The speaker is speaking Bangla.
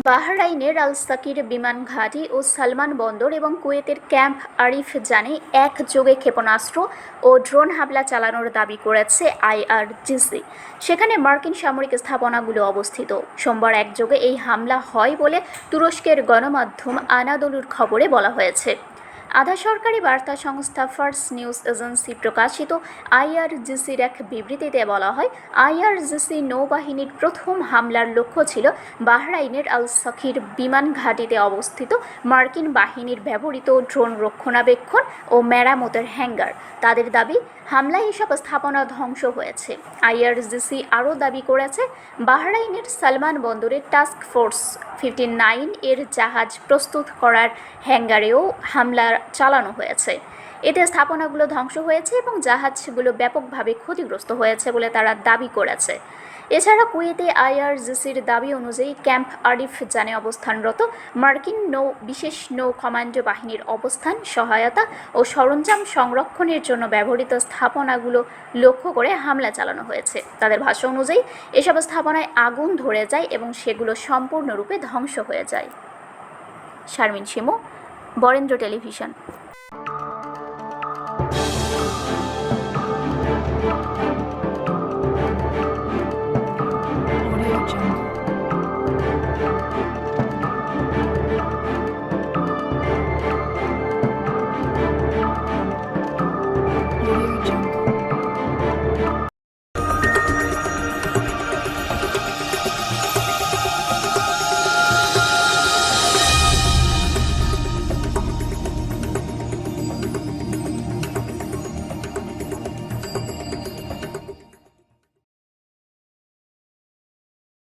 বাহরাইনের আল সাকির বিমান ঘাঁটি ও সালমান বন্দর এবং কুয়েতের ক্যাম্প আরিফ জানে একযোগে ক্ষেপণাস্ত্র ও ড্রোন হামলা চালানোর দাবি করেছে আইআরজিসি। সেখানে মার্কিন সামরিক স্থাপনাগুলো অবস্থিত। সোমবার একযোগে এই হামলা হয় বলে তুরস্কের গণমাধ্যম আনাদোলুর খবরে বলা হয়েছে। আধা সরকারি বার্তা সংস্থা ফার্স নিউজ এজেন্সি প্রকাশিত আইআরজিসির এক বিবৃতিতে বলা হয়, আইআরজিসি নৌবাহিনীর প্রথম হামলার লক্ষ্য ছিল বাহরাইনের আল সাকির বিমান ঘাঁটিতে অবস্থিত মার্কিন বাহিনীর ব্যবহৃত ড্রোন রক্ষণাবেক্ষণ ও মেরামতের হ্যাঙ্গার। তাদের দাবি, হামলায় এসব স্থাপনা ধ্বংস হয়েছে। আইআরজিসি আরও দাবি করেছে, বাহরাইনের সালমান বন্দরে টাস্ক ফোর্স 59 এর জাহাজ প্রস্তুত করার হ্যাঙ্গারেও হামলা চালানো হয়েছে। এতে স্থাপনাগুলো ধ্বংস হয়েছে এবং জাহাজগুলো ব্যাপকভাবে ক্ষতিগ্রস্ত হয়েছে বলে তারা দাবি করেছে। এছাড়া কুয়েতে আইআরজিসির দাবি অনুযায়ী ক্যাম্প আরিফ জানে অবস্থানরত মার্কিন বিশেষ নৌ কমান্ডো বাহিনীর অবস্থান, সহায়তা ও সরঞ্জাম সংরক্ষণের জন্য ব্যবহৃত স্থাপনাগুলো লক্ষ্য করে হামলা চালানো হয়েছে। তাদের ভাষ্য অনুযায়ী এসব স্থাপনায় আগুন ধরে যায় এবং সেগুলো সম্পূর্ণরূপে ধ্বংস হয়ে যায়। শারমিন শিমু, বরেন্দ্র টেলিভিশন।